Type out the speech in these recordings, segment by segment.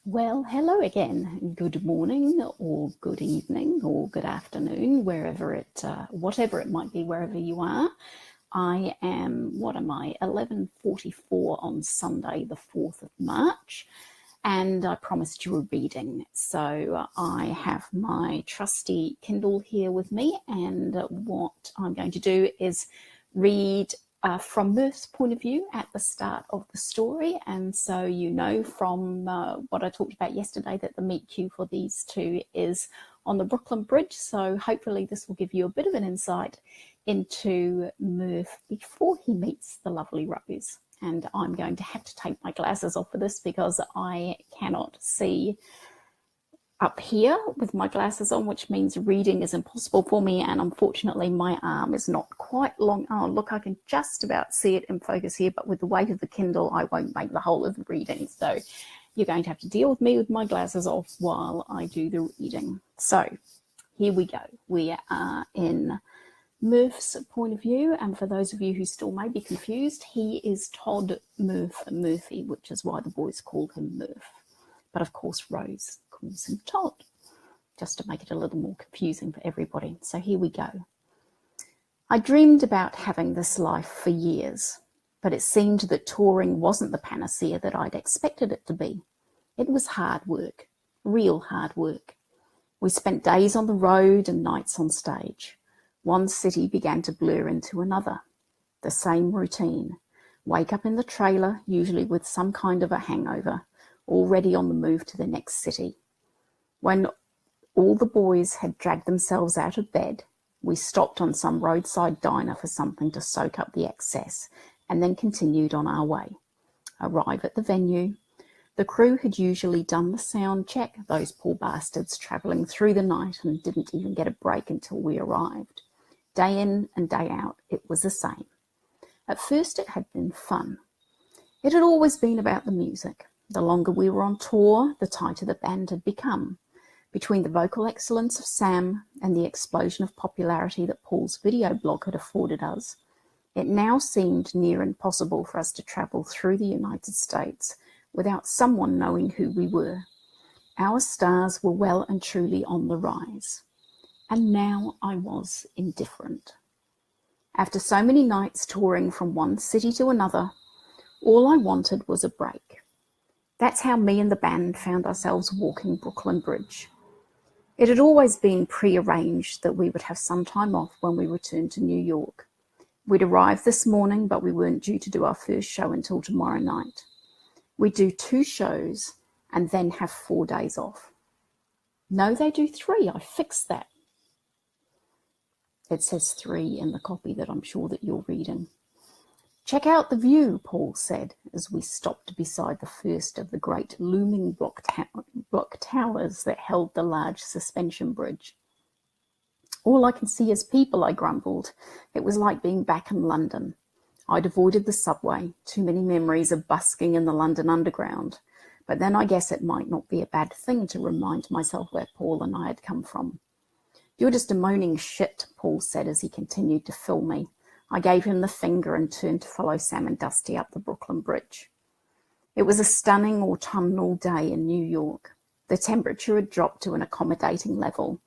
Well, hello again. Good morning, or good evening, or good afternoon, whatever it might be, wherever you are. I am, 11:44 on Sunday, the 4th of March, and I promised you a reading. So I have my trusty Kindle here with me, and what I'm going to do is read from Murf's point of view at the start of the story. And so you know from what I talked about yesterday that the meet cute for these two is on the Brooklyn Bridge. So hopefully this will give you a bit of an insight into Murf before he meets the lovely Rose. And I'm going to have to take my glasses off for this because I cannot see up here with my glasses on, which means reading is impossible for me, and unfortunately my arm is not quite long. Oh look, I can just about see it in focus here, but with the weight of the Kindle I won't make the whole of the reading, so you're going to have to deal with me with my glasses off while I do the reading. So here we go. We are in Murf's point of view, and for those of you who still may be confused, he is Todd Murphy, which is why the boys call him Murf. But of course Rose calls him Todd, just to make it a little more confusing for everybody. So here we go. I dreamed about having this life for years, but it seemed that touring wasn't the panacea that I'd expected it to be. It was hard work, real hard work. We spent days on the road and nights on stage. One city began to blur into another. The same routine. Wake up in the trailer, usually with some kind of a hangover, already on the move to the next city. When all the boys had dragged themselves out of bed, we stopped on some roadside diner for something to soak up the excess, and then continued on our way. Arrive at the venue. The crew had usually done the sound check, those poor bastards travelling through the night, and didn't even get a break until we arrived. Day in and day out, it was the same. At first it had been fun. It had always been about the music. The longer we were on tour, the tighter the band had become. Between the vocal excellence of Sam and the explosion of popularity that Paul's video blog had afforded us, it now seemed near impossible for us to travel through the United States without someone knowing who we were. Our stars were well and truly on the rise. And now I was indifferent. After so many nights touring from one city to another, all I wanted was a break. That's how me and the band found ourselves walking Brooklyn Bridge. It had always been pre-arranged that we would have some time off when we returned to New York. We'd arrived this morning, but we weren't due to do our first show until tomorrow night. We'd do 2 shows and then have 4 days off. No, they do 3. I fixed that. It says 3 in the copy that I'm sure that you're reading. Check out the view, Paul said, as we stopped beside the first of the great looming rock towers that held the large suspension bridge. All I can see is people, I grumbled. It was like being back in London. I'd avoided the subway, too many memories of busking in the London Underground. But then I guess it might not be a bad thing to remind myself where Paul and I had come from. You're just a moaning shit, Paul said as he continued to fill me. I gave him the finger and turned to follow Sam and Dusty up the Brooklyn Bridge. It was a stunning autumnal day in New York. The temperature had dropped to an accommodating level,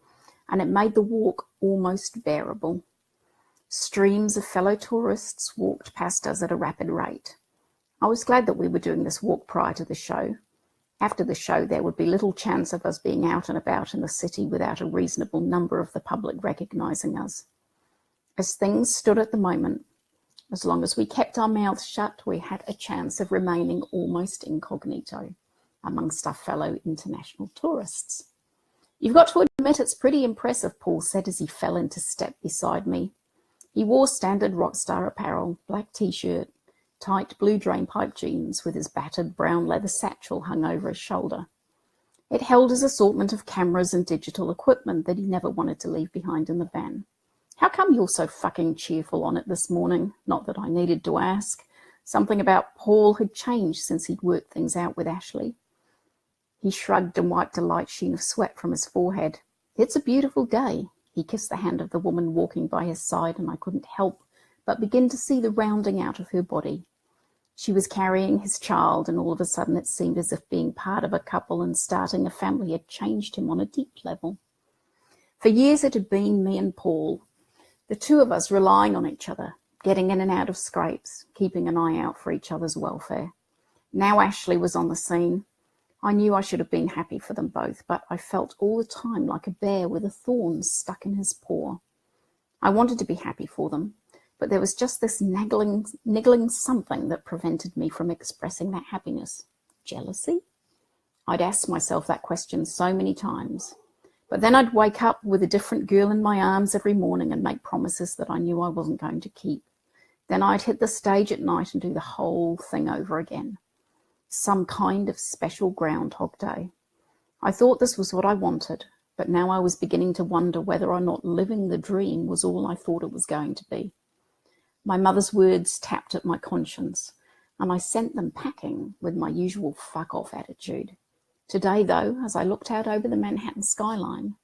and it made the walk almost bearable. Streams of fellow tourists walked past us at a rapid rate. I was glad that we were doing this walk prior to the show. After the show, there would be little chance of us being out and about in the city without a reasonable number of the public recognising us. As things stood at the moment, as long as we kept our mouths shut, we had a chance of remaining almost incognito amongst our fellow international tourists. You've got to admit it's pretty impressive, Paul said as he fell into step beside me. He wore standard Rockstar apparel, black t-shirt, tight blue drainpipe jeans with his battered brown leather satchel hung over his shoulder. It held his assortment of cameras and digital equipment that he never wanted to leave behind in the van. How come you're so fucking cheerful on it this morning? Not that I needed to ask. Something about Paul had changed since he'd worked things out with Ashley. He shrugged and wiped a light sheen of sweat from his forehead. It's a beautiful day. He kissed the hand of the woman walking by his side, and I couldn't help but begin to see the rounding out of her body. She was carrying his child, and all of a sudden it seemed as if being part of a couple and starting a family had changed him on a deep level. For years it had been me and Paul, the two of us relying on each other, getting in and out of scrapes, keeping an eye out for each other's welfare. Now Ashley was on the scene. I knew I should have been happy for them both, but I felt all the time like a bear with a thorn stuck in his paw. I wanted to be happy for them, but there was just this niggling something that prevented me from expressing that happiness. Jealousy? I'd asked myself that question so many times. But then I'd wake up with a different girl in my arms every morning and make promises that I knew I wasn't going to keep. Then I'd hit the stage at night and do the whole thing over again. Some kind of special Groundhog Day. I thought this was what I wanted, but now I was beginning to wonder whether or not living the dream was all I thought it was going to be. My mother's words tapped at my conscience, and I sent them packing with my usual fuck-off attitude. Today, though, as I looked out over the Manhattan skyline,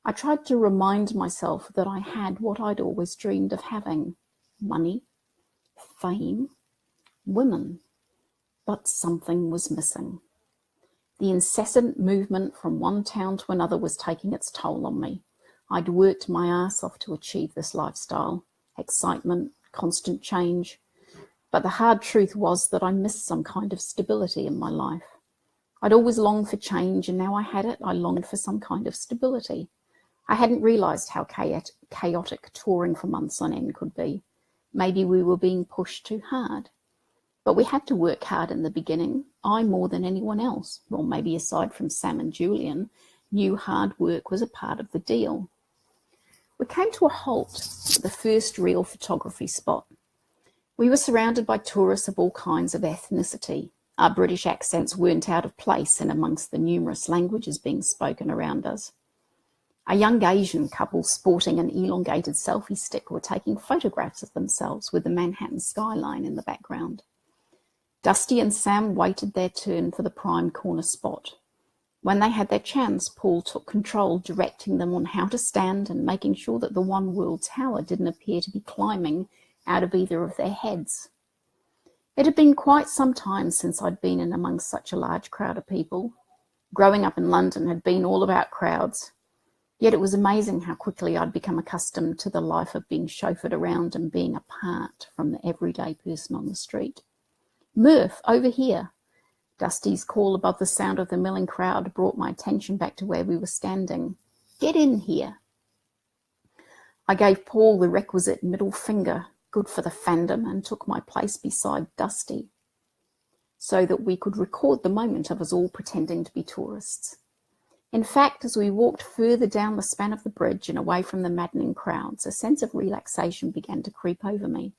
I tried to remind myself that I had what I'd always dreamed of having: money, fame, women. But something was missing. The incessant movement from one town to another was taking its toll on me. I'd worked my ass off to achieve this lifestyle, excitement, constant change. But the hard truth was that I missed some kind of stability in my life. I'd always longed for change, and now I had it. I longed for some kind of stability. I hadn't realised how chaotic touring for months on end could be. Maybe we were being pushed too hard. But we had to work hard in the beginning. I more than anyone else, well, maybe aside from Sam and Julian, knew hard work was a part of the deal. We came to a halt at the first real photography spot. We were surrounded by tourists of all kinds of ethnicity. Our British accents weren't out of place in amongst the numerous languages being spoken around us. A young Asian couple sporting an elongated selfie stick were taking photographs of themselves with the Manhattan skyline in the background. Dusty and Sam waited their turn for the prime corner spot. When they had their chance, Paul took control, directing them on how to stand and making sure that the One World Tower didn't appear to be climbing out of either of their heads. It had been quite some time since I'd been in amongst such a large crowd of people. Growing up in London had been all about crowds. Yet it was amazing how quickly I'd become accustomed to the life of being chauffeured around and being apart from the everyday person on the street. "Murf, over here." Dusty's call above the sound of the milling crowd brought my attention back to where we were standing. "Get in here." I gave Paul the requisite middle finger, good for the fandom, and took my place beside Dusty so that we could record the moment of us all pretending to be tourists. In fact, as we walked further down the span of the bridge and away from the maddening crowds, a sense of relaxation began to creep over me.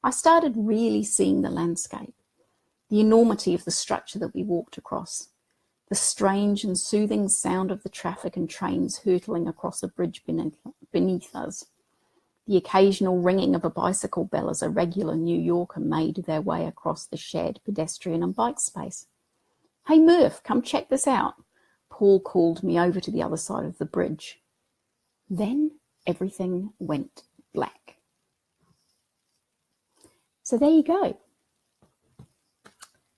I started really seeing the landscape, the enormity of the structure that we walked across, the strange and soothing sound of the traffic and trains hurtling across a bridge beneath us, the occasional ringing of a bicycle bell as a regular New Yorker made their way across the shared pedestrian and bike space. "Hey Murf, come check this out." Paul called me over to the other side of the bridge. Then everything went black. So there you go.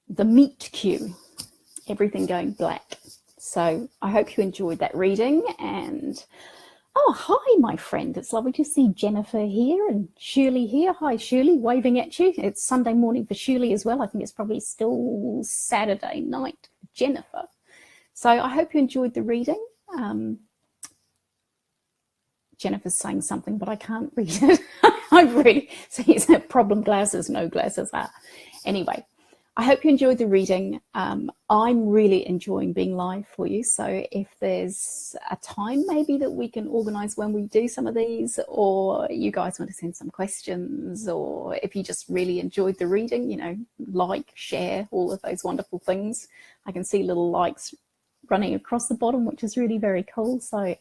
The meet cue, everything going black. So I hope you enjoyed that reading. And oh, hi, my friend. It's lovely to see Jennifer here and Shirley here. Hi, Shirley, waving at you. It's Sunday morning for Shirley as well. I think it's probably still Saturday night for Jennifer. So I hope you enjoyed the reading. Jennifer's saying something, but I can't read it. I've really, so it's a problem, glasses, no glasses are. Anyway, I hope you enjoyed the reading. I'm really enjoying being live for you. So if there's a time maybe that we can organise when we do some of these, or you guys want to send some questions, or if you just really enjoyed the reading, you know, like, share, all of those wonderful things. I can see little likes running across the bottom, which is really very cool. So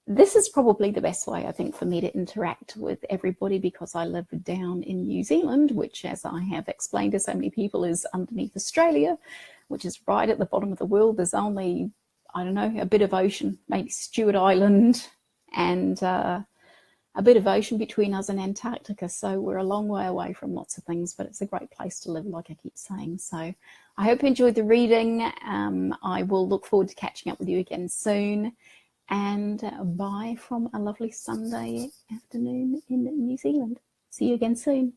this is probably the best way, I think, for me to interact with everybody, because I live down in New Zealand, which, as I have explained to so many people, is underneath Australia, which is right at the bottom of the world. There's only, I don't know, a bit of ocean, maybe Stewart Island and a a bit of ocean between us and Antarctica, so we're a long way away from lots of things, but it's a great place to live, like I keep saying. So I hope you enjoyed the reading. I will look forward to catching up with you again soon. And bye from a lovely Sunday afternoon in New Zealand. See you again soon.